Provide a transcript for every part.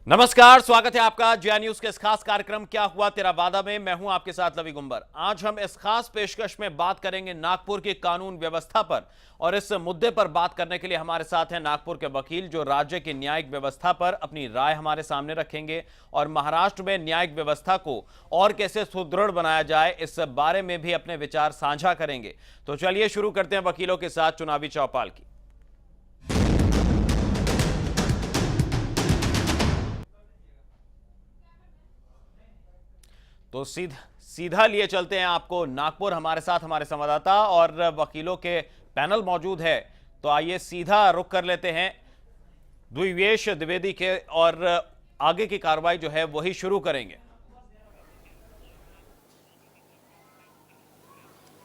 नमस्कार, स्वागत है आपका जया न्यूज के इस खास कार्यक्रम क्या हुआ तेरा वादा में। मैं हूं आपके साथ लवी गुंबर। आज हम इस खास पेशकश में बात करेंगे नागपुर की कानून व्यवस्था पर, और इस मुद्दे पर बात करने के लिए हमारे साथ हैं नागपुर के वकील जो राज्य की न्यायिक व्यवस्था पर अपनी राय हमारे सामने रखेंगे और महाराष्ट्र में न्यायिक व्यवस्था को और कैसे सुदृढ़ बनाया जाए इस बारे में भी अपने विचार साझा करेंगे। तो चलिए शुरू करते हैं वकीलों के साथ चुनावी चौपाल की। तो सीधा लिए चलते हैं आपको नागपुर। हमारे साथ हमारे संवाददाता और वकीलों के पैनल मौजूद है, तो आइए सीधा रुख कर लेते हैं द्विवेश द्विवेदी के, और आगे की कार्रवाई जो है वही शुरू करेंगे।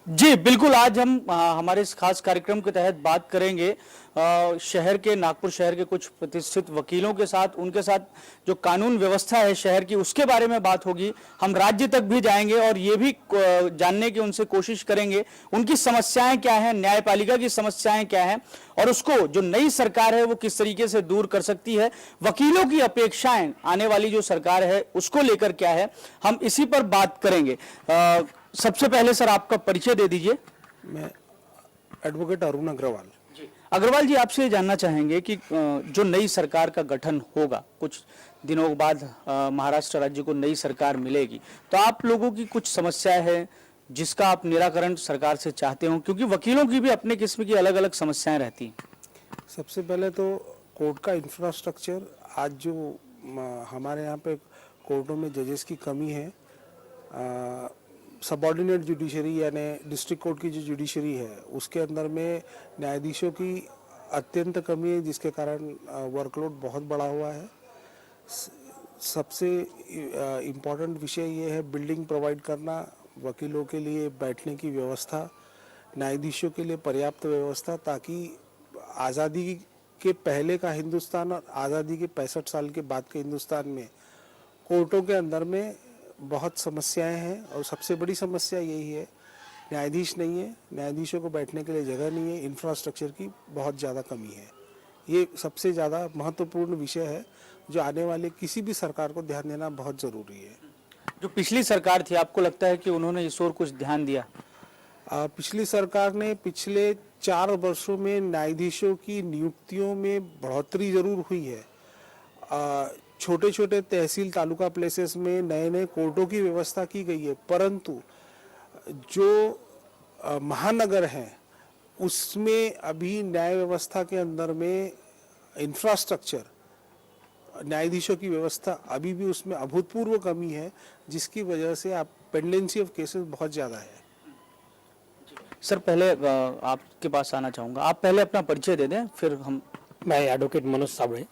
जी बिल्कुल, आज हम हमारे इस खास कार्यक्रम के तहत बात करेंगे शहर के, नागपुर शहर के कुछ प्रतिष्ठित वकीलों के साथ। उनके साथ जो कानून व्यवस्था है शहर की, उसके बारे में बात होगी। हम राज्य तक भी जाएंगे और ये भी जानने की उनसे कोशिश करेंगे उनकी समस्याएं क्या हैं, न्यायपालिका की समस्याएं क्या हैं, और उसको जो नई सरकार है वो किस तरीके से दूर कर सकती है। वकीलों की अपेक्षाएं आने वाली जो सरकार है उसको लेकर क्या है, हम इसी पर बात करेंगे। सबसे पहले सर आपका परिचय दे दीजिए। मैं एडवोकेट अरुण अग्रवाल। अग्रवाल जी, आपसे ये जानना चाहेंगे कि जो नई सरकार का गठन होगा, कुछ दिनों बाद महाराष्ट्र राज्य को नई सरकार मिलेगी, तो आप लोगों की कुछ समस्याएं हैं जिसका आप निराकरण सरकार से चाहते हो, क्योंकि वकीलों की भी अपने किस्म की अलग अलग समस्याएं रहती हैं। सबसे पहले तो कोर्ट का इंफ्रास्ट्रक्चर, आज जो हमारे यहाँ पे कोर्टों में जजेस की कमी है, सबऑर्डिनेट जुडिशरी यानी डिस्ट्रिक्ट कोर्ट की जो जुडिशरी है उसके अंदर में न्यायाधीशों की अत्यंत कमी है, जिसके कारण वर्कलोड बहुत बढ़ा हुआ है। सबसे इम्पोर्टेंट विषय ये है बिल्डिंग प्रोवाइड करना, वकीलों के लिए बैठने की व्यवस्था, न्यायाधीशों के लिए पर्याप्त व्यवस्था, ताकि आज़ादी के पहले का हिंदुस्तान और आज़ादी के 65 साल के बाद के हिंदुस्तान में कोर्टों के अंदर में बहुत समस्याएं हैं। और सबसे बड़ी समस्या यही है, न्यायाधीश नहीं है, न्यायाधीशों को बैठने के लिए जगह नहीं है, इंफ्रास्ट्रक्चर की बहुत ज़्यादा कमी है। ये सबसे ज़्यादा महत्वपूर्ण विषय है जो आने वाले किसी भी सरकार को ध्यान देना बहुत ज़रूरी है। जो पिछली सरकार थी, आपको लगता है कि उन्होंने इस ओर कुछ ध्यान दिया? पिछली सरकार ने पिछले 4 वर्षों में न्यायाधीशों की नियुक्तियों में बढ़ोतरी जरूर हुई है। छोटे छोटे तहसील तालुका प्लेसेस में नए नए कोर्टों की व्यवस्था की गई है, परंतु जो महानगर हैं उसमें अभी न्याय व्यवस्था के अंदर में इंफ्रास्ट्रक्चर, न्यायाधीशों की व्यवस्था अभी भी उसमें अभूतपूर्व कमी है, जिसकी वजह से आप पेंडेंसी ऑफ केसेस बहुत ज़्यादा है। सर पहले आपके पास आना चाहूँगा, आप पहले अपना परिचय दे दें, फिर हम। मैं advocate Manoj Sabade,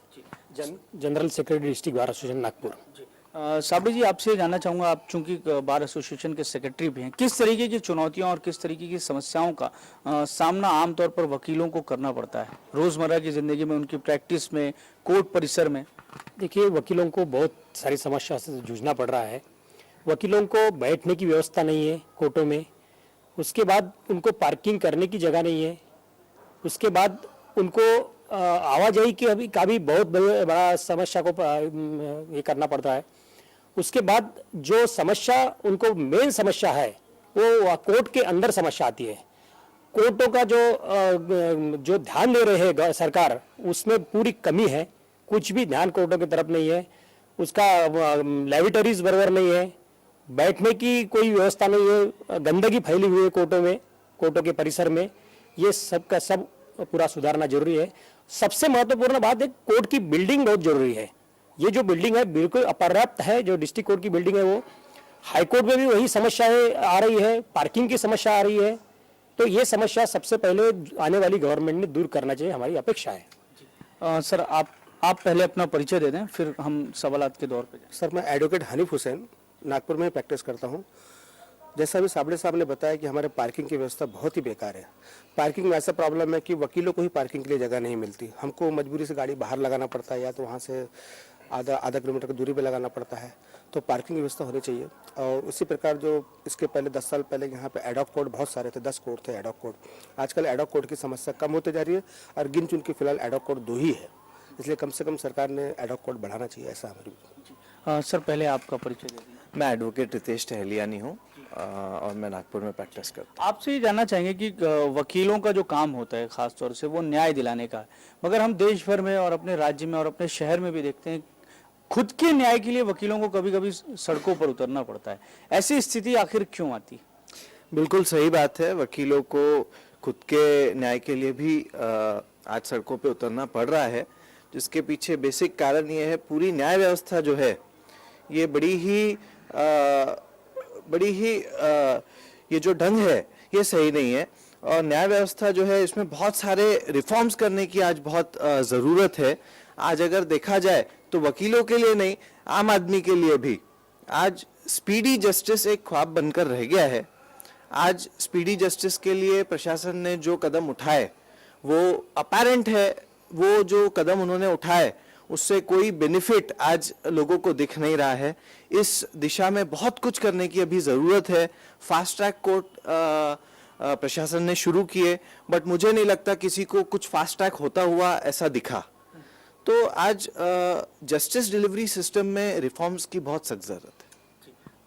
general secretary district bar association Nagpur. Sabade ji, आपसे जानना चाहूँगा, आप चूंकि बार एसोसिएशन के सेक्रेटरी भी हैं, किस तरीके की चुनौतियों और किस तरीके की समस्याओं का सामना आमतौर पर वकीलों को करना पड़ता है रोज़मर्रा की ज़िंदगी में, उनकी प्रैक्टिस में, कोर्ट परिसर में? देखिए, वकीलों को बहुत सारी समस्या से जूझना पड़ रहा है। वकीलों को बैठने की व्यवस्था नहीं है कोर्टों में, उसके बाद उनको पार्किंग करने की जगह नहीं है, उसके बाद उनको आवाजाही की का भी बहुत बड़ा समस्या को ये करना पड़ता है। उसके बाद जो समस्या उनको मेन समस्या है वो कोर्ट के अंदर समस्या आती है। कोर्टों का जो ध्यान दे रहे हैं सरकार, उसमें पूरी कमी है। कुछ भी ध्यान कोर्टों की तरफ नहीं है, उसका लैबोरेटरीज बराबर नहीं है, बैठने की कोई व्यवस्था नहीं है, गंदगी फैली हुई है कोर्टों में, कोर्टों के परिसर में। ये सब का सब पूरा सुधारना जरूरी है। सबसे महत्वपूर्ण बात है, कोर्ट की बिल्डिंग बहुत जरूरी है। ये जो बिल्डिंग है बिल्कुल अपर्याप्त है, जो डिस्ट्रिक्ट कोर्ट की बिल्डिंग है वो। हाई कोर्ट में भी वही समस्याएं आ रही है, पार्किंग की समस्या आ रही है। तो ये समस्या सबसे पहले आने वाली गवर्नमेंट ने दूर करना चाहिए, हमारी अपेक्षा है। सर आप पहले अपना परिचय दे दें, फिर हम सवालात के दौर पे जाएं। सर, मैं एडवोकेट हनीफ हुसैन नागपुर में प्रैक्टिस करता हूँ। जैसा अभी साबड़े साहब ने बताया कि हमारे पार्किंग की व्यवस्था बहुत ही बेकार है। पार्किंग में ऐसा प्रॉब्लम है कि वकीलों को ही पार्किंग के लिए जगह नहीं मिलती, हमको मजबूरी से गाड़ी बाहर लगाना पड़ता है, या तो वहाँ से आधा किलोमीटर की दूरी पे लगाना पड़ता है। तो पार्किंग व्यवस्था होनी चाहिए। और उसी प्रकार जो इसके पहले 10 साल पहले यहाँ पे एडॉक कोर्ट बहुत सारे थे, 10 कोर्ट थे एडॉक कोर्ट। आजकल एडॉक कोर्ट की समस्या कम होती जा रही है और गिन चुन के फिलहाल एडॉक कोर्ट 2 ही है। इसलिए कम से कम सरकार ने एडहॉक कोर्ट बढ़ाना चाहिए, ऐसा हमारी। सर पहले आपका परिचय दे दीजिए। मैं एडवोकेट रितेश टहलियानी हूँ और मैं नागपुर में प्रैक्टिस करता हूँ। आपसे ये जानना चाहेंगे कि वकीलों का जो काम होता है खास तौर से वो न्याय दिलाने का है, मगर हम देश भर में और अपने राज्य में और अपने शहर में भी देखते हैं खुद के न्याय के लिए वकीलों को कभी कभी सड़कों पर उतरना पड़ता है। ऐसी स्थिति आखिर क्यों आती? बिल्कुल सही बात है, वकीलों को खुद के न्याय के लिए भी आज सड़कों पे उतरना पड़ रहा है, जिसके पीछे बेसिक कारण ये है, पूरी न्याय व्यवस्था जो है ये बड़ी ही ये जो ढंग है ये सही नहीं है। और न्याय व्यवस्था जो है इसमें बहुत सारे रिफॉर्म्स करने की आज बहुत ज़रूरत है। आज अगर देखा जाए तो वकीलों के लिए नहीं, आम आदमी के लिए भी आज स्पीडी जस्टिस एक ख्वाब बनकर रह गया है। आज स्पीडी जस्टिस के लिए प्रशासन ने जो कदम उठाए वो अपैरेंट है, वो जो कदम उन्होंने उठाए उससे कोई बेनिफिट आज लोगों को दिख नहीं रहा है। इस दिशा में बहुत कुछ करने की अभी ज़रूरत है। फास्ट ट्रैक कोर्ट प्रशासन ने शुरू किए, बट मुझे नहीं लगता किसी को कुछ फास्ट ट्रैक होता हुआ ऐसा दिखा। तो आज जस्टिस डिलीवरी सिस्टम में रिफॉर्म्स की बहुत सख्त ज़रूरत है।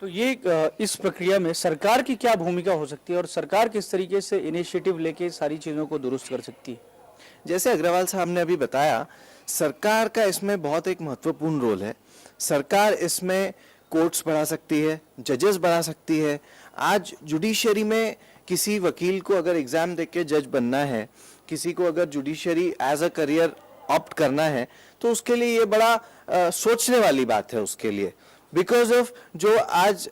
तो ये इस प्रक्रिया में सरकार की क्या भूमिका हो सकती है और सरकार किस तरीके से इनिशिएटिव लेके सारी चीज़ों को दुरुस्त कर सकती है? जैसे अग्रवाल साहब ने अभी बताया, सरकार का इसमें बहुत एक महत्वपूर्ण रोल है। सरकार इसमें कोर्ट्स बढ़ा सकती है, जजेस बढ़ा सकती है। आज जुडिशरी में किसी वकील को अगर एग्जाम देके के जज बनना है, किसी को अगर judiciary as a career opt करना है, तो उसके लिए ये बड़ा सोचने वाली बात है उसके लिए, बिकॉज ऑफ जो आज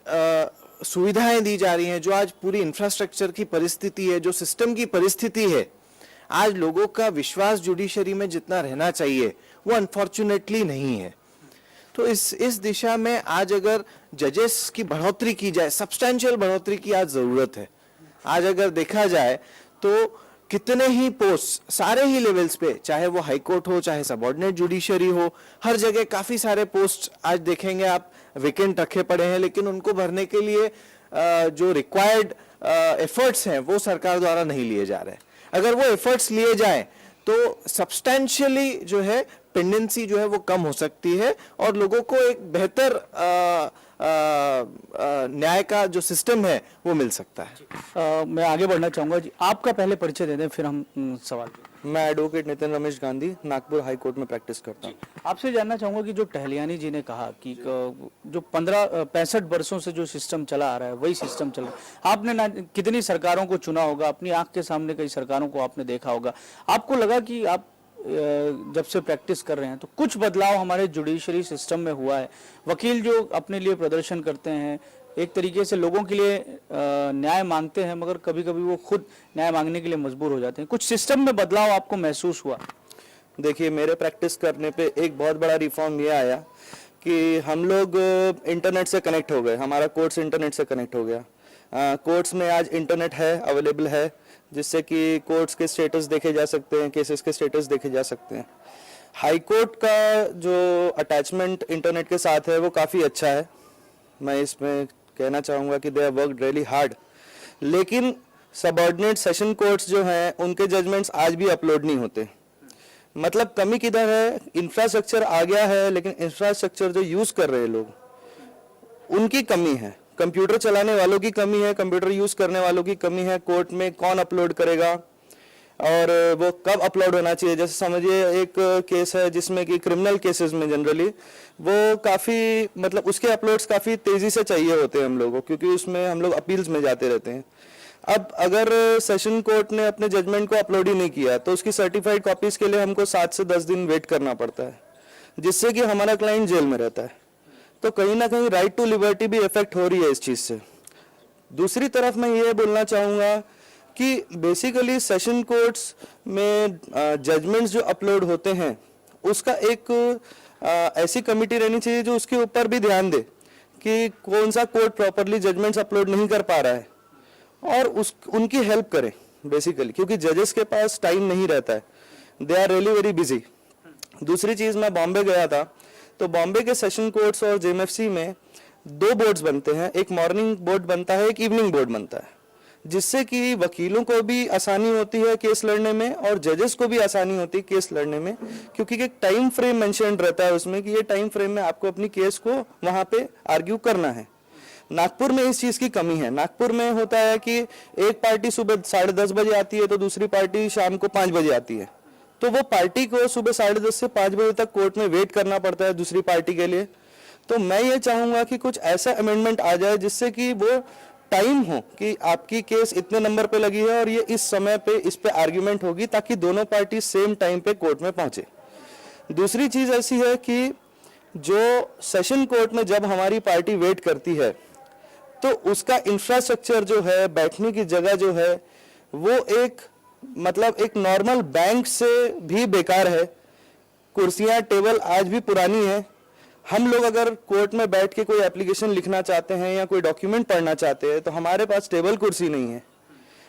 सुविधाएं दी जा रही हैं, जो आज पूरी इंफ्रास्ट्रक्चर की परिस्थिति है, जो सिस्टम की परिस्थिति है, आज लोगों का विश्वास जुडिशरी में जितना रहना चाहिए वो अनफॉर्चुनेटली नहीं है। तो इस दिशा में आज अगर जजेस की बढ़ोतरी की जाए, सब्सटैंशियल बढ़ोतरी की आज जरूरत है। आज अगर देखा जाए तो कितने ही पोस्ट सारे ही लेवल्स पे, चाहे वो हाई कोर्ट हो, चाहे सबऑर्डिनेट जुडिशरी हो, हर जगह काफी सारे पोस्ट आज देखेंगे आप वेकेंट रखे पड़े हैं, लेकिन उनको भरने के लिए जो रिक्वायर्ड एफर्ट्स हैं वो सरकार द्वारा नहीं लिए जा रहे। अगर वो एफर्ट्स लिए जाएं तो सब्सटैंशियली जो है पेंडेंसी जो है वो कम हो सकती है और लोगों को एक बेहतर न्याय का जो सिस्टम है वो मिल सकता है। मैं आगे बढ़ना चाहूंगा जी, आपका पहले परिचय दे दें फिर हम सवाल। मैं advocate Nitin Ramesh Gandhi Nagpur high court में प्रैक्टिस करता हूँ। आपसे जानना चाहूंगा कि जो टहलियानी जी ने कहा कि जो 65 वर्षों से जो सिस्टम चला आ रहा है वही सिस्टम चल रहा है। आपने कितनी सरकारों को चुना होगा, अपनी आंख के सामने कई सरकारों को आपने देखा होगा, आपको लगा कि आप जब से प्रैक्टिस कर रहे हैं तो कुछ बदलाव हमारे जुडिशरी सिस्टम में हुआ है? वकील जो अपने लिए प्रदर्शन करते हैं, एक तरीके से लोगों के लिए न्याय मांगते हैं, मगर कभी कभी वो खुद न्याय मांगने के लिए मजबूर हो जाते हैं, कुछ सिस्टम में बदलाव आपको महसूस हुआ? देखिए, मेरे प्रैक्टिस करने पे एक बहुत बड़ा रिफॉर्म ये आया कि हम लोग इंटरनेट से कनेक्ट हो गए, हमारा कोर्ट्स इंटरनेट से कनेक्ट हो गया। कोर्ट्स में आज इंटरनेट है, अवेलेबल है, जिससे कि कोर्ट्स के स्टेटस देखे जा सकते हैं, केसेस के स्टेटस देखे जा सकते हैं। हाई कोर्ट का जो अटैचमेंट इंटरनेट के साथ है वो काफ़ी अच्छा है। मैं इसमें कहना चाहूँगा कि they have worked really hard. लेकिन सबऑर्डिनेट सेशन कोर्ट्स जो हैं उनके जजमेंट्स आज भी अपलोड नहीं होते। मतलब कमी किधर है? इंफ्रास्ट्रक्चर आ गया है, लेकिन इंफ्रास्ट्रक्चर जो यूज़ कर रहे हैं लोग उनकी कमी है। कंप्यूटर चलाने वालों की कमी है, कंप्यूटर यूज़ करने वालों की कमी है। कोर्ट में कौन अपलोड करेगा और वो कब अपलोड होना चाहिए? जैसे समझिए एक केस है जिसमें कि क्रिमिनल केसेस में जनरली वो काफ़ी मतलब उसके अपलोड्स काफ़ी तेज़ी से चाहिए होते हैं हम लोगों को, क्योंकि उसमें हम लोग अपील्स में जाते रहते हैं। अब अगर सेशन कोर्ट ने अपने जजमेंट को अपलोड ही नहीं किया तो उसकी सर्टिफाइड कॉपीज़ के लिए हमको 7 से 10 दिन वेट करना पड़ता है, जिससे कि हमारा क्लाइंट जेल में रहता है। तो कहीं ना कहीं राइट टू लिबर्टी भी इफेक्ट हो रही है इस चीज़ से। दूसरी तरफ मैं ये बोलना चाहूँगा कि बेसिकली सेशन कोर्ट्स में जजमेंट्स जो अपलोड होते हैं उसका एक ऐसी कमिटी रहनी चाहिए जो उसके ऊपर भी ध्यान दे कि कौन सा कोर्ट प्रॉपरली जजमेंट्स अपलोड नहीं कर पा रहा है और उनकी हेल्प करें बेसिकली, क्योंकि जजेस के पास टाइम नहीं रहता है, they are really very busy. दूसरी चीज़, मैं बॉम्बे गया था तो बॉम्बे के सेशन कोर्ट्स और जेएमएफसी में 2 बोर्ड्स बनते हैं, एक मॉर्निंग बोर्ड बनता है, एक इवनिंग बोर्ड बनता है। जिससे कि वकीलों को भी आसानी होती है केस लड़ने में और जजेस को भी आसानी होती है केस लड़ने में, क्योंकि एक टाइम फ्रेम मेंशन रहता है उसमें कि ये टाइम फ्रेम में आपको अपनी केस को वहां पे आर्ग्यू करना है। नागपुर में इस चीज की कमी है। नागपुर में होता है कि एक पार्टी सुबह 10:30 बजे आती है तो दूसरी पार्टी शाम को 5 बजे आती है, तो वो पार्टी को सुबह 10:30 से 5 बजे तक कोर्ट में वेट करना पड़ता है दूसरी पार्टी के लिए। तो मैं ये चाहूंगा कि कुछ ऐसा अमेंडमेंट आ जाए जिससे कि वो टाइम हो कि आपकी केस इतने नंबर पे लगी है और ये इस समय पे इस पे आर्ग्यूमेंट होगी, ताकि दोनों पार्टी सेम टाइम पे कोर्ट में पहुंचे। दूसरी चीज ऐसी है कि जो सेशन कोर्ट में जब हमारी पार्टी वेट करती है तो उसका इंफ्रास्ट्रक्चर जो है, बैठने की जगह जो है, वो एक नॉर्मल बैंक से भी बेकार है। कुर्सियां टेबल आज भी पुरानी है। हम लोग अगर कोर्ट में बैठ के कोई एप्लीकेशन लिखना चाहते हैं या कोई डॉक्यूमेंट पढ़ना चाहते हैं तो हमारे पास टेबल कुर्सी नहीं है,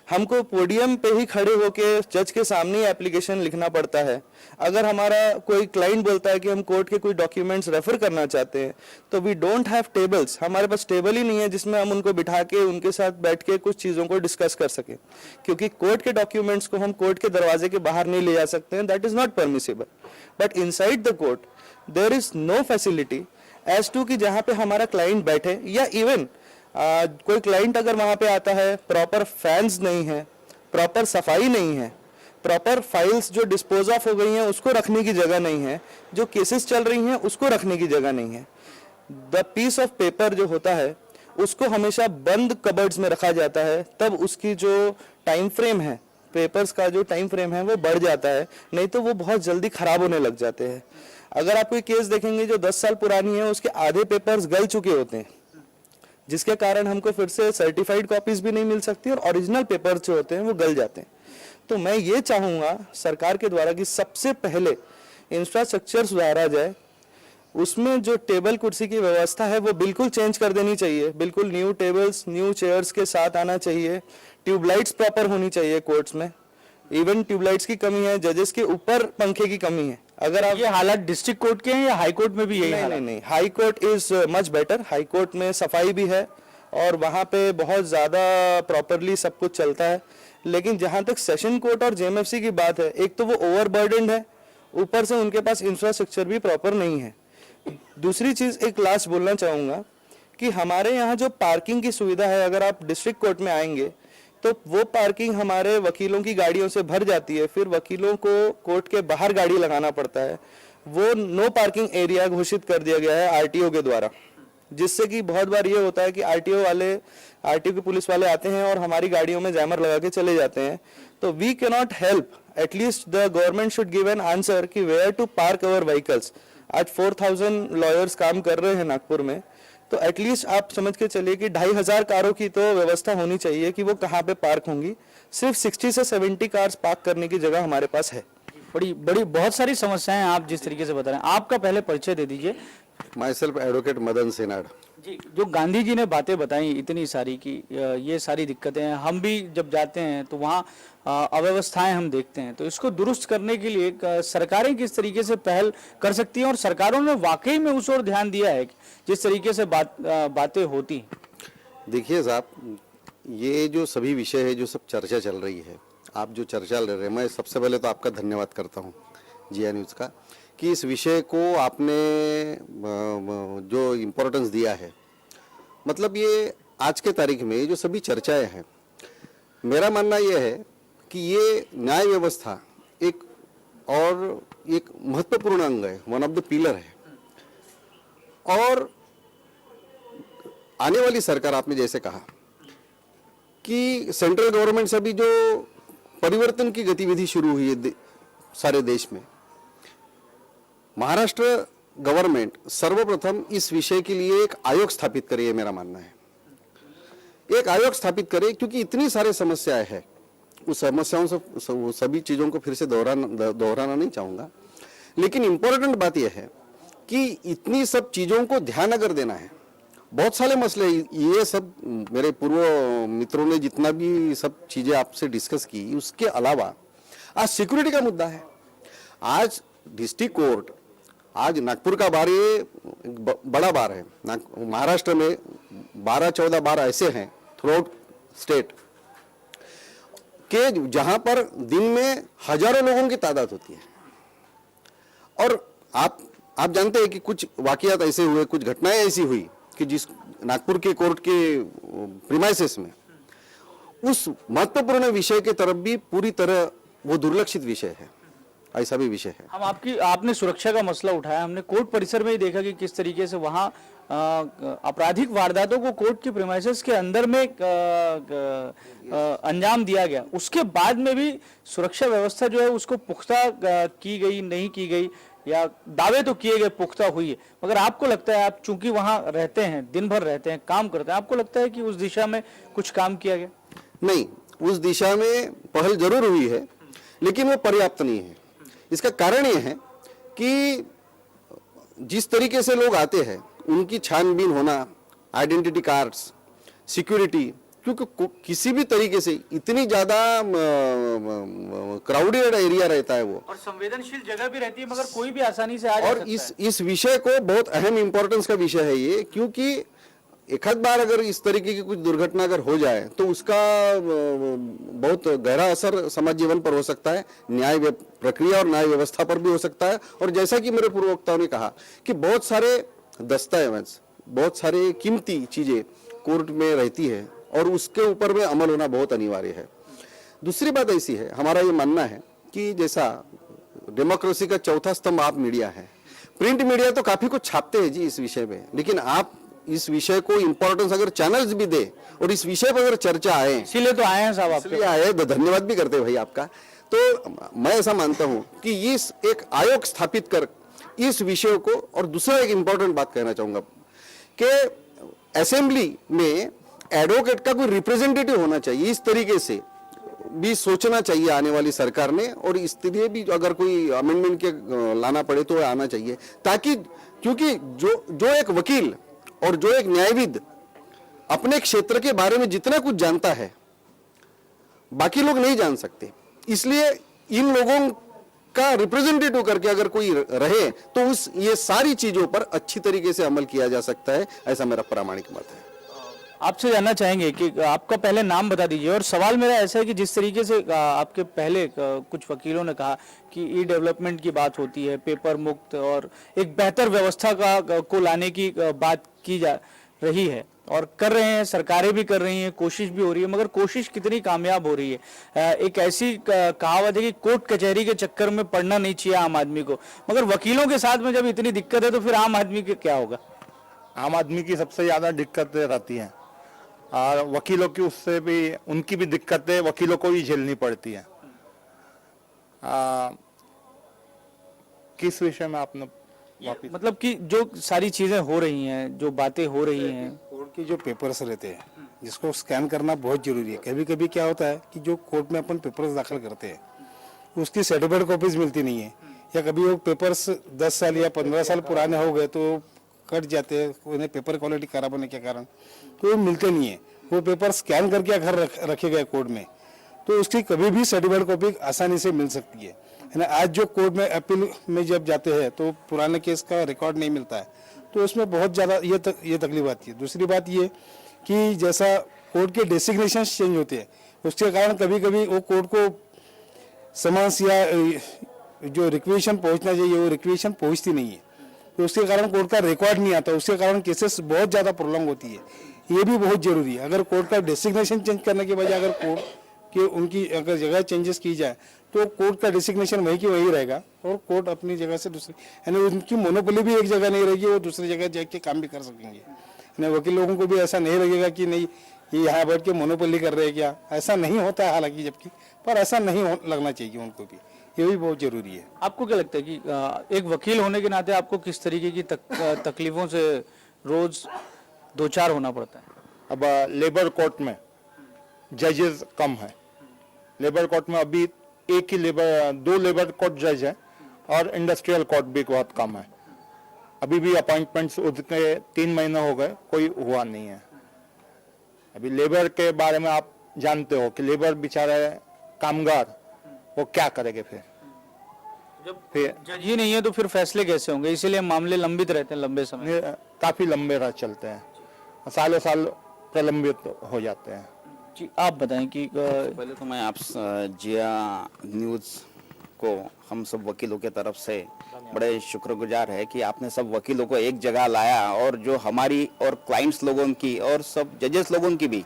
हमको पोडियम पे ही खड़े होके जज के सामने एप्लीकेशन लिखना पड़ता है। अगर हमारा कोई क्लाइंट बोलता है कि हम कोर्ट के कोई डॉक्यूमेंट्स रेफर करना चाहते हैं तो वी डोंट हैव टेबल्स, हमारे पास टेबल ही नहीं है जिसमें हम उनको बिठा के उनके साथ बैठ के कुछ चीज़ों को डिस्कस कर सकें, क्योंकि कोर्ट के डॉक्यूमेंट्स को हम कोर्ट के दरवाजे के बाहर नहीं ले जा सकते हैं, that is not permissible. But inside the court there is no facility as to कि जहाँ पे हमारा क्लाइंट बैठे, या इवन कोई क्लाइंट अगर वहां पे आता है, प्रॉपर फैंस नहीं है, प्रॉपर सफाई नहीं है, प्रॉपर फाइल्स जो डिस्पोज ऑफ हो गई हैं उसको रखने की जगह नहीं है, जो केसेस चल रही हैं उसको रखने की जगह नहीं है। द पीस ऑफ पेपर जो होता है उसको हमेशा बंद कबर्ड्स में रखा जाता है, तब उसकी जो टाइम फ्रेम है, पेपर्स का जो टाइम फ्रेम है वो बढ़ जाता है, नहीं तो वो बहुत जल्दी खराब होने लग जाते हैं। अगर आप कोई केस देखेंगे जो 10 साल पुरानी है, उसके आधे पेपर्स गल चुके होते हैं, जिसके कारण हमको फिर से सर्टिफाइड कॉपीज भी नहीं मिल सकती और ओरिजिनल पेपर्स जो होते हैं वो गल जाते हैं। तो मैं ये चाहूंगा सरकार के द्वारा कि सबसे पहले इंफ्रास्ट्रक्चर सुधारा जाए, उसमें जो टेबल कुर्सी की व्यवस्था है वो बिल्कुल चेंज कर देनी चाहिए, बिल्कुल न्यू टेबल्स न्यू चेयर्स के साथ आना चाहिए। ट्यूबलाइट्स प्रॉपर होनी चाहिए कोर्ट्स में, इवन ट्यूबलाइट्स की कमी है, जजेस के ऊपर पंखे की कमी है। अगर आप ये हालात डिस्ट्रिक्ट कोर्ट के हैं या हाई कोर्ट में भी यही हालात? नहीं, high court is much better. High court में सफाई भी है और वहाँ पे बहुत ज़्यादा प्रॉपरली सब कुछ चलता है, लेकिन जहाँ तक सेशन कोर्ट और जेएमएफसी की बात है, एक तो वो ओवरबर्डन्ड है, ऊपर से उनके पास इंफ्रास्ट्रक्चर भी प्रॉपर नहीं है। दूसरी चीज़ एक लास्ट बोलना चाहूँगा कि हमारे यहाँ जो पार्किंग की सुविधा है, अगर आप डिस्ट्रिक्ट कोर्ट में आएंगे तो वो पार्किंग हमारे वकीलों की गाड़ियों से भर जाती है, फिर वकीलों को कोर्ट के बाहर गाड़ी लगाना पड़ता है। वो नो पार्किंग एरिया घोषित कर दिया गया है आरटीओ के द्वारा, जिससे कि बहुत बार ये होता है कि आरटीओ के पुलिस वाले आते हैं और हमारी गाड़ियों में जैमर लगा के चले जाते हैं। तो we can not help, at least the government should give an answer कि where to park our vehicles. आज 4000 लॉयर्स काम कर रहे हैं नागपुर में, तो एटलीस्ट आप समझ के चलिए कि 2500 कारों की तो व्यवस्था होनी चाहिए कि वो कहाँ पे पार्क होंगी। सिर्फ 60 से 70 कार्स पार्क करने की जगह हमारे पास है। बड़ी बड़ी बहुत सारी समस्याएं आप जिस तरीके से बता रहे हैं। आपका पहले परिचय दे दीजिए। Myself advocate Madan Senad. जी, जो गांधी जी ने बातें बताई इतनी सारी कि ये सारी दिक्कतें हैं, हम भी जब जाते हैं तो वहाँ अव्यवस्थाएं हम देखते हैं, तो इसको दुरुस्त करने के लिए सरकारें किस तरीके से पहल कर सकती हैं और सरकारों ने वाकई में उस ओर ध्यान दिया है जिस तरीके से बातें होती? देखिए साहब, ये जो सभी विषय है, जो सब चर्चा चल रही है, आप जो चर्चा ले रहे हैं, मैं सबसे पहले तो आपका धन्यवाद करता हूँ जिया न्यूज़ का कि इस विषय को आपने जो इम्पोर्टेंस दिया है। मतलब ये आज के तारीख में जो सभी चर्चाएं हैं, मेरा मानना ये है कि ये न्याय व्यवस्था एक महत्वपूर्ण अंग है, वन ऑफ द पिलर है। और आने वाली सरकार, आपने जैसे कहा कि सेंट्रल गवर्नमेंट से अभी जो परिवर्तन की गतिविधि शुरू हुई है सारे देश में, महाराष्ट्र गवर्नमेंट सर्वप्रथम इस विषय के लिए एक आयोग स्थापित करे, मेरा मानना है। एक आयोग स्थापित करे, क्योंकि इतनी सारी समस्याएं हैं, उस समस्याओं से सभी चीजों को फिर से दोहराना नहीं चाहूंगा, लेकिन इंपॉर्टेंट बात यह है कि इतनी सब चीजों को ध्यान अगर देना है, बहुत सारे मसले, ये सब मेरे पूर्व मित्रों ने जितना भी सब चीजें आपसे डिस्कस की, उसके अलावा आज सिक्योरिटी का मुद्दा है। आज डिस्ट्रिक्ट कोर्ट, आज नागपुर का बार ये बड़ा बार है। महाराष्ट्र में 12-14 बार ऐसे हैं थ्रू आउट स्टेट कि जहां पर दिन में हजारों लोगों की तादाद होती है। और आप जानते हैं कि कुछ वाकयात ऐसे हुए, कुछ घटनाएं ऐसी हुई कि जिस नागपुर के कोर्ट के प्रीमाइसेस में उस महत्वपूर्ण विषय के तरफ भी पूरी तरह वो दुर्लक्षित विषय है, ऐसा भी विषय है। हम आपने सुरक्षा का मसला उठाया, हमने कोर्ट परिसर में ही देखा कि किस तरीके से वहाँ आपराधिक वारदातों को कोर्ट के प्रीमाइसेस के अंदर में अंजाम दिया गया। उसके बाद में भी सुरक्षा व्यवस्था जो है उसको पुख्ता की गई, नहीं की गई, या दावे तो किए गए पुख्ता हुई है, मगर आपको लगता है, आप चूंकि वहां रहते हैं, दिन भर रहते हैं, काम करते हैं, आपको लगता है कि उस दिशा में कुछ काम किया गया? नहीं, उस दिशा में पहल जरूर हुई है, लेकिन वो पर्याप्त नहीं है। इसका कारण ये है कि जिस तरीके से लोग आते हैं उनकी छानबीन होना, आइडेंटिटी कार्ड्स, सिक्योरिटी, क्योंकि किसी भी तरीके से इतनी ज्यादा क्राउडेड एरिया रहता है वो, और संवेदनशील जगह भी रहती है, मगर कोई भी आसानी से आ जा और सकता इस विषय को बहुत अहम इंपॉर्टेंस का विषय है ये, क्योंकि एक आध बार अगर इस तरीके की कुछ दुर्घटना अगर हो जाए तो उसका बहुत गहरा असर समाज जीवन पर हो सकता है, न्याय प्रक्रिया और न्याय व्यवस्था पर भी हो सकता है। और जैसा कि मेरे पूर्व वक्ताओं ने कहा कि बहुत सारे दस्तावेज, बहुत सारे कीमती चीजें कोर्ट में रहती है और उसके ऊपर में अमल होना बहुत अनिवार्य है। दूसरी बात ऐसी है, हमारा ये मानना है कि जैसा डेमोक्रेसी का चौथा स्तंभ आप मीडिया है, प्रिंट मीडिया तो काफी कुछ छापते हैं जी इस विषय में, लेकिन आप इस विषय को इंपॉर्टेंस अगर चैनल्स भी दे और इस विषय पर अगर चर्चा आए, इसीलिए तो आए हैं साहब, इसलिए आए, धन्यवाद भी करते हैं भाई आपका। तो मैं ऐसा मानता हूं कि इस एक आयोग स्थापित कर इस विषय को, और दूसरा एक इंपॉर्टेंट बात कहना चाहूंगा कि असेंबली में एडवोकेट का कोई रिप्रेजेंटेटिव होना चाहिए, इस तरीके से भी सोचना चाहिए आने वाली सरकार ने, और इसलिए भी अगर कोई अमेंडमेंट के लाना पड़े तो आना चाहिए, ताकि क्योंकि जो एक वकील और जो एक न्यायविद अपने क्षेत्र के बारे में जितना कुछ जानता है बाकी लोग नहीं जान सकते, इसलिए इन लोगों का रिप्रेजेंटेटिव करके अगर कोई रहे तो ये सारी चीजों पर अच्छी तरीके से अमल किया जा सकता है, ऐसा मेरा प्रामाणिक मत है। आपसे जानना चाहेंगे कि आपका पहले नाम बता दीजिए, और सवाल मेरा ऐसा है कि जिस तरीके से आपके पहले कुछ वकीलों ने कहा कि ई डेवलपमेंट की बात होती है, पेपर मुक्त और एक बेहतर व्यवस्था को लाने की बात की जा रही है, और कर रहे हैं, सरकारें भी कर रही हैं, कोशिश भी हो रही है, मगर कोशिश कितनी कामयाब हो रही है? एक ऐसी कहावत है कि कोर्ट कचहरी के चक्कर में पड़ना नहीं चाहिए आम आदमी को, मगर वकीलों के साथ में जब इतनी दिक्कत है तो फिर आम आदमी के क्या होगा? आम आदमी की सबसे ज्यादा दिक्कतें रहती हैं, और वकीलों की उससे भी उनकी भी दिक्कतें वकीलों को ही झेलनी पड़ती है। किस विषय में आपने वापिस? मतलब कि जो सारी चीजें हो रही हैं, जो बातें हो रही हैं, कोर्ट के जो पेपर्स रहते हैं जिसको स्कैन करना बहुत जरूरी है। कभी कभी क्या होता है कि जो कोर्ट में अपन पेपर्स दाखिल करते हैं उसकी सर्टिफाइड कॉपीज मिलती नहीं है, या कभी वो पेपर्स 10 साल या 15 साल पुराने हो गए तो कट जाते हैं, उन्हें पेपर क्वालिटी खराब होने के कारण तो वो मिलते नहीं है। वो पेपर स्कैन करके घर रखे गए कोर्ट में, तो उसकी कभी भी सर्टिफाइड कॉपी आसानी से मिल सकती है ना। आज जो कोर्ट में अपील में जब जाते हैं तो पुराने केस का रिकॉर्ड नहीं मिलता है, तो उसमें बहुत ज़्यादा ये तकलीफ आती है। दूसरी बात ये कि जैसा कोर्ट के डेसिग्नेशन चेंज होते हैं, उसके कारण कभी कभी वो कोर्ट को समन्स या जो रिक्वेशन पहुंचना चाहिए वो रिक्वेशन पहुंचती नहीं है, तो उसके कारण कोर्ट का रिकॉर्ड नहीं आता, उसके कारण केसेस बहुत ज़्यादा प्रोलॉन्ग होती है। ये भी बहुत जरूरी है। अगर कोर्ट का डेसिग्नेशन चेंज करने के बजाय अगर कोर्ट के उनकी अगर जगह चेंजेस की जाए तो कोर्ट का डेसिग्नेशन वही की वही रहेगा, और कोर्ट अपनी जगह से दूसरी, यानी उनकी मोनोपोली भी एक जगह नहीं रहेगी, वो दूसरी जगह जाके काम भी कर सकेंगे। यानी वकील लोगों को भी ऐसा नहीं लगेगा कि नहीं ये यहाँ बैठ के मोनोपोली कर रहे हैं क्या, ऐसा नहीं होता है हालांकि, जबकि पर ऐसा नहीं लगना चाहिए उनको भी, ये भी बहुत जरूरी है। आपको क्या लगता है कि एक वकील होने के नाते आपको किस तरीके की तकलीफों से रोज दो चार होना पड़ता है? अब लेबर कोर्ट में जजेस कम है, लेबर कोर्ट में अभी एक ही दो लेबर कोर्ट जज है, और इंडस्ट्रियल कोर्ट भी बहुत कम है। अभी भी अपॉइंटमेंट्स उसके 3 महीने हो गए, कोई हुआ नहीं है। अभी लेबर के बारे में आप जानते हो कि लेबर बेचारे कामगार वो क्या करेंगे फिर जज ही नहीं है तो फिर फैसले कैसे होंगे? इसीलिए मामले लंबित रहते हैं, लंबे समय काफी लंबे राह चलते हैं, सालों साल प्रलंबित हो जाते हैं। जी आप बताएं कि पहले तो मैं आप जिया न्यूज़ को हम सब वकीलों के तरफ से बड़े शुक्रगुजार है कि आपने सब वकीलों को एक जगह लाया और जो हमारी और क्लाइंट्स लोगों की और सब जजेस लोगों की भी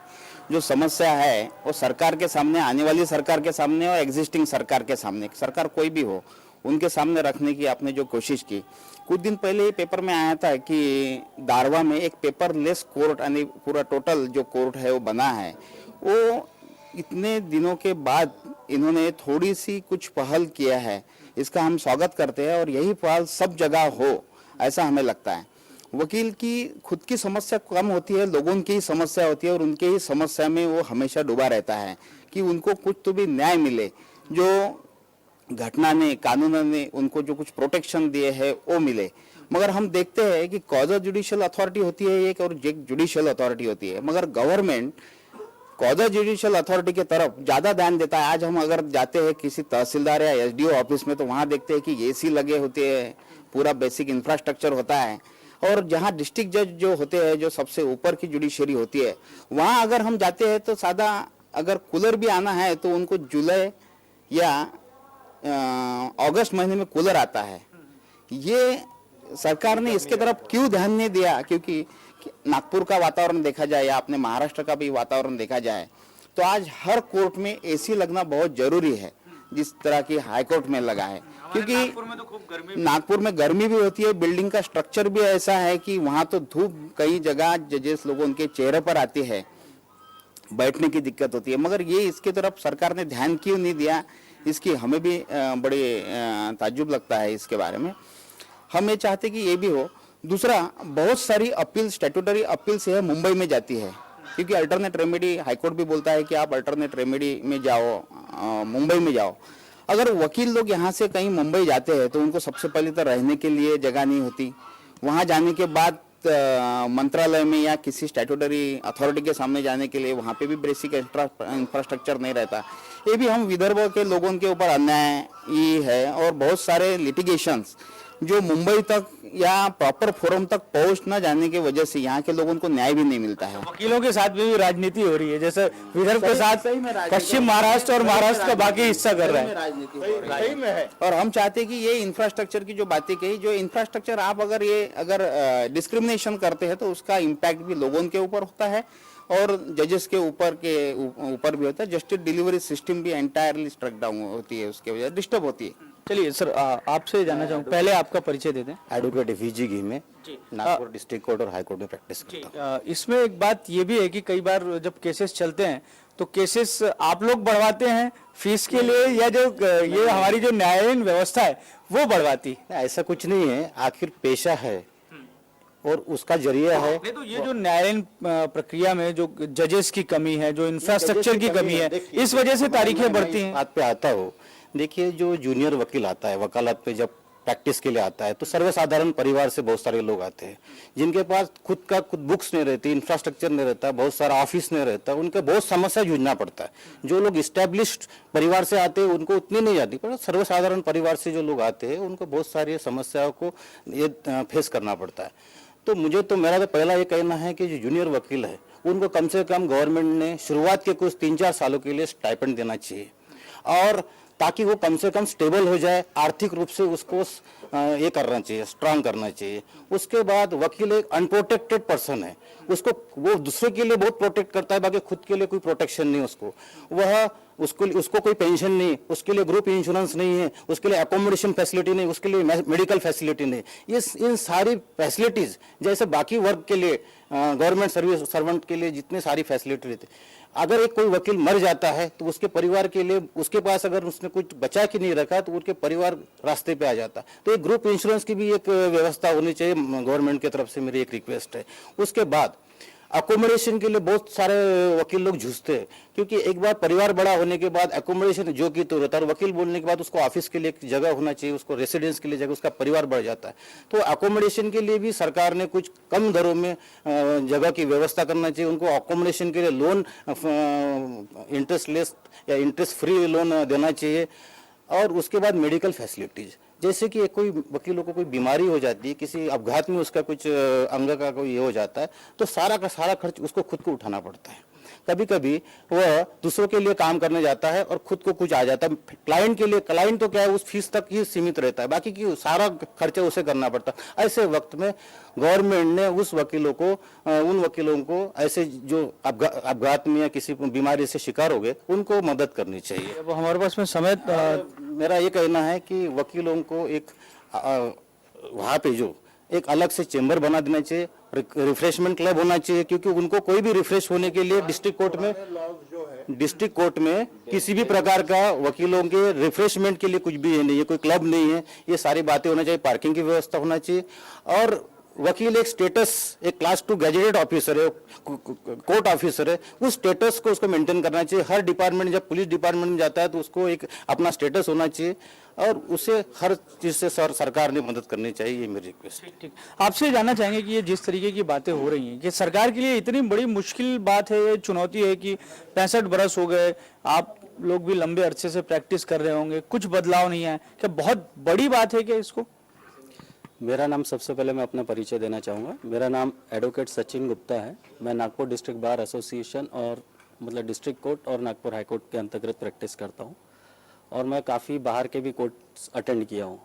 जो समस्या है वो सरकार के सामने, आने वाली सरकार के सामने और एग्जिस्टिंग सरकार के सामने, सरकार कोई भी हो उनके सामने रखने की आपने जो कोशिश की। कुछ दिन पहले पेपर में आया था कि दारवा में एक पेपरलेस कोर्ट यानी पूरा टोटल जो कोर्ट है वो बना है। वो इतने दिनों के बाद इन्होंने थोड़ी सी कुछ पहल किया है, इसका हम स्वागत करते हैं और यही पहल सब जगह हो ऐसा हमें लगता है। वकील की खुद की समस्या कम होती है, लोगों की ही समस्या होती है और उनके ही समस्या में वो हमेशा डूबा रहता है कि उनको कुछ तो भी न्याय मिले, जो घटना ने, कानून ने उनको जो कुछ प्रोटेक्शन दिए है वो मिले। मगर हम देखते हैं कि कॉज जुडिशियल अथॉरिटी होती है एक और जुडिशियल अथॉरिटी होती है, मगर गवर्नमेंट कॉज जुडिशियल अथॉरिटी की तरफ ज्यादा ध्यान देता है। आज हम अगर जाते हैं किसी तहसीलदार या एसडीओ ऑफिस में तो वहां देखते हैं कि एसी लगे होते हैं, पूरा बेसिक इंफ्रास्ट्रक्चर होता है। और जहां डिस्ट्रिक्ट जज जो होते हैं, जो सबसे ऊपर की जुडिशरी होती है, वहां अगर हम जाते हैं तो सादा अगर कूलर भी आना है तो उनको जुलाई या अगस्त महीने में कूलर आता है। ये सरकार ने इसके तरफ क्यों ध्यान नहीं दिया? क्योंकि नागपुर का वातावरण देखा जाए या अपने महाराष्ट्र का भी वातावरण देखा जाए तो आज हर कोर्ट में एसी लगना बहुत जरूरी है, जिस तरह की हाईकोर्ट में लगा है। क्योंकि नागपुर में गर्मी भी होती है, बिल्डिंग का स्ट्रक्चर भी ऐसा है कि वहां तो धूप कई जगह जजेस लोगों के चेहरे पर आती है, बैठने की दिक्कत होती है। मगर ये इसके तरफ सरकार ने ध्यान क्यों नहीं दिया, इसकी हमें भी बड़े ताज्जुब लगता है इसके बारे में। हम ये चाहते कि ये भी हो। दूसरा, बहुत सारी अपील, स्टैट्यूटरी अपील से है मुंबई में जाती है, क्योंकि अल्टरनेट रेमेडी हाईकोर्ट भी बोलता है कि आप अल्टरनेट रेमेडी में जाओ, मुंबई में जाओ। अगर वकील लोग यहाँ से कहीं मुंबई जाते हैं तो उनको सबसे पहले तो रहने के लिए जगह नहीं होती। वहाँ जाने के बाद मंत्रालय में या किसी स्टैट्यूटरी अथॉरिटी के सामने जाने के लिए वहाँ पे भी बेसिक इंफ्रास्ट्रक्चर नहीं रहता। ये भी हम विदर्भ के लोगों के ऊपर अन्याय ही है। और बहुत सारे लिटिगेशंस जो मुंबई तक या प्रॉपर फोरम तक पहुंच न जाने की वजह से यहाँ के लोगों को न्याय भी नहीं मिलता है। वकीलों के साथ भी राजनीति हो रही है, जैसे विदर्भ के साथ पश्चिम महाराष्ट्र और महाराष्ट्र का बाकी हिस्सा कर रहा है। और हम चाहते हैं कि ये इंफ्रास्ट्रक्चर की जो बातें कही, जो इंफ्रास्ट्रक्चर आप अगर डिस्क्रिमिनेशन करते हैं तो उसका इम्पैक्ट भी लोगों के ऊपर होता है और जजेस के ऊपर भी होता है। जस्टिस डिलीवरी सिस्टम भी एंटायरली स्ट्रक डाउन होती है, उसके वजह डिस्टर्ब होती है। चलिए सर, आपसे जानना चाहूँ, पहले आपका परिचय दे दें। एडवोकेट वीजी घी में नागपुर डिस्ट्रिक्ट कोर्ट और हाई कोर्ट में प्रैक्टिस करता हूँ। इसमें एक बात ये भी है कि कई बार जब केसेस चलते हैं तो केसेस आप लोग बढ़वाते हैं फीस के लिए, या जो ये हमारी जो न्यायालयीन व्यवस्था है वो बढ़वाती है? ऐसा कुछ नहीं है, आखिर पेशा है और उसका जरिया है। तो ये जो न्यायालयीन प्रक्रिया में जो जजेस की कमी है, जो इंफ्रास्ट्रक्चर की कमी है, इस वजह से तारीखें बढ़ती हैं। बात पे आता हो, देखिए जो जूनियर वकील आता है वकालत पे जब प्रैक्टिस के लिए आता है तो सर्वसाधारण परिवार से बहुत सारे लोग आते हैं जिनके पास खुद बुक्स नहीं रहती, इंफ्रास्ट्रक्चर नहीं रहता, बहुत सारा ऑफिस नहीं रहता, उनके बहुत समस्या जूझना पड़ता है। जो लोग इस्टेब्लिश्ड परिवार से आते हैं उनको उतनी नहीं आती, पर सर्वसाधारण परिवार से जो लोग आते हैं उनको बहुत सारी समस्याओं को ये फेस करना पड़ता है। तो मेरा तो पहला ये कहना है कि जो जूनियर वकील है उनको कम से कम गवर्नमेंट ने शुरुआत के कुछ 3-4 सालों के लिए स्टाइपेंड देना चाहिए, और ताकि वो कम से कम स्टेबल हो जाए, आर्थिक रूप से उसको ये करना चाहिए, स्ट्रांग करना चाहिए। उसके बाद वकील एक अनप्रोटेक्टेड पर्सन है, वो दूसरे के लिए बहुत प्रोटेक्ट करता है, बाकी खुद के लिए कोई प्रोटेक्शन नहीं उसको कोई पेंशन नहीं, उसके लिए ग्रुप इंश्योरेंस नहीं है, उसके लिए अकोमोडेशन फैसिलिटी नहीं, उसके लिए मेडिकल फैसिलिटी नहीं। इन सारी फैसिलिटीज जैसे बाकी वर्ग के लिए गवर्नमेंट सर्वेंट के लिए जितने सारी फैसिलिटी रहती, अगर एक कोई वकील मर जाता है तो उसके परिवार के लिए, उसके पास अगर उसने कुछ बचा के नहीं रखा तो उनके परिवार रास्ते पे आ जाता है। तो एक ग्रुप इंश्योरेंस की भी एक व्यवस्था होनी चाहिए, गवर्नमेंट की तरफ से मेरी एक रिक्वेस्ट है। उसके बाद अकोमोडेशन के लिए बहुत सारे वकील लोग जूझते हैं, क्योंकि एक बार परिवार बड़ा होने के बाद अकोमोडेशन जो की तो रहता है, वकील बोलने के बाद उसको ऑफिस के लिए एक जगह होना चाहिए, उसको रेसिडेंस के लिए जगह, उसका परिवार बढ़ जाता है। तो अकोमोडेशन के लिए भी सरकार ने कुछ कम दरों में जगह की व्यवस्था करना चाहिए। उनको अकोमोडेशन के लिए लोन इंटरेस्ट लेस या इंटरेस्ट फ्री लोन देना चाहिए। और उसके बाद मेडिकल फैसिलिटीज, जैसे कि कोई वकीलों को कोई बीमारी हो जाती है, किसी अपघात में उसका कुछ अंग का कोई ये हो जाता है, तो सारा का सारा खर्च उसको खुद को उठाना पड़ता है। कभी कभी वह दूसरों के लिए काम करने जाता है और खुद को कुछ आ जाता है। क्लाइंट के लिए, क्लाइंट तो क्या है, उस फीस तक ही सीमित रहता है, बाकी की सारा खर्चा उसे करना पड़ता है। ऐसे वक्त में गवर्नमेंट ने उस वकीलों को, उन वकीलों को ऐसे जो अपघात में या किसी बीमारी से शिकार हो गए, उनको मदद करनी चाहिए। अब हमारे पास में समय मेरा ये कहना है कि वकीलों को एक वहाँ पे जो एक अलग से चेंबर बना देना चाहिए, रिफ्रेशमेंट क्लब होना चाहिए, क्योंकि उनको कोई भी रिफ्रेश होने के लिए डिस्ट्रिक्ट कोर्ट में किसी भी प्रकार का वकीलों के रिफ्रेशमेंट के लिए कुछ भी है नहीं है, कोई क्लब नहीं है। ये सारी बातें होना चाहिए, पार्किंग की व्यवस्था होना चाहिए। और वकील एक स्टेटस, एक क्लास 2 गैजेटेड ऑफिसर है, कोर्ट ऑफिसर है, उस स्टेटस को उसको मेंटेन करना चाहिए। हर डिपार्टमेंट, जब पुलिस डिपार्टमेंट में जाता है तो उसको एक अपना स्टेटस होना चाहिए और उसे हर चीज से सरकार ने मदद करनी चाहिए, ये मेरी रिक्वेस्ट है। ठीक, आपसे जानना चाहेंगे कि ये जिस तरीके की बातें हो रही हैं कि सरकार के लिए इतनी बड़ी मुश्किल बात है, ये चुनौती है कि 65 बरस हो गए, आप लोग भी लंबे अरसे से प्रैक्टिस कर रहे होंगे, कुछ बदलाव नहीं है, क्या बहुत बड़ी बात है क्या इसको? मेरा नाम, सबसे पहले मैं अपना परिचय देना चाहूँगा। मेरा नाम एडवोकेट सचिन गुप्ता है। मैं नागपुर डिस्ट्रिक्ट बार एसोसिएशन और मतलब डिस्ट्रिक्ट कोर्ट और नागपुर हाई कोर्ट के अंतर्गत प्रैक्टिस करता हूँ और मैं काफ़ी बाहर के भी कोर्ट्स अटेंड किया हूँ।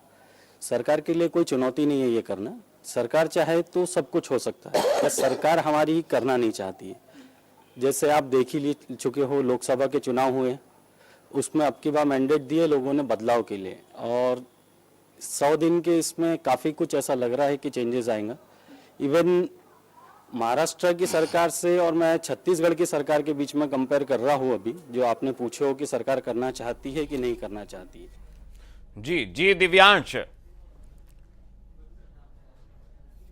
सरकार के लिए कोई चुनौती नहीं है ये करना। सरकार चाहे तो सब कुछ हो सकता है, बस सरकार हमारी करना नहीं चाहती है। जैसे आप देख ही चुके हो, लोकसभा के चुनाव हुए, उसमें अब की बार मैंडेट दिए लोगों ने बदलाव के लिए, और 100 दिन के इसमें काफ़ी कुछ ऐसा लग रहा है कि चेंजेस आएगा। इवन महाराष्ट्र की सरकार से और मैं छत्तीसगढ़ की सरकार के बीच में कंपेयर कर रहा हूँ अभी, जो आपने पूछे हो कि सरकार करना चाहती है कि नहीं करना चाहती है। जी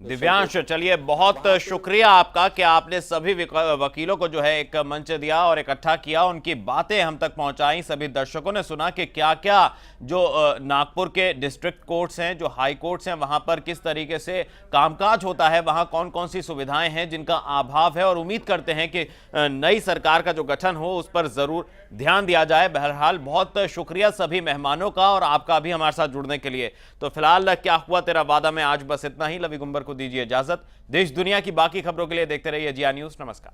दिव्यांश, चलिए बहुत शुक्रिया आपका कि आपने सभी वकीलों को जो है एक मंच दिया और इकट्ठा किया, उनकी बातें हम तक पहुंचाई। सभी दर्शकों ने सुना कि क्या क्या जो नागपुर के डिस्ट्रिक्ट कोर्ट्स हैं, जो हाई कोर्ट्स हैं, वहां पर किस तरीके से कामकाज होता है, वहां कौन कौन सी सुविधाएं हैं जिनका अभाव है, और उम्मीद करते हैं कि नई सरकार का जो गठन हो उस पर जरूर ध्यान दिया जाए। बहरहाल बहुत शुक्रिया सभी मेहमानों का और आपका भी हमारे साथ जुड़ने के लिए। तो फिलहाल क्या हुआ तेरा वादा में आज बस इतना ही। लवी गुंबर को दीजिए इजाजत। देश दुनिया की बाकी खबरों के लिए देखते रहिए जिया न्यूज। नमस्कार।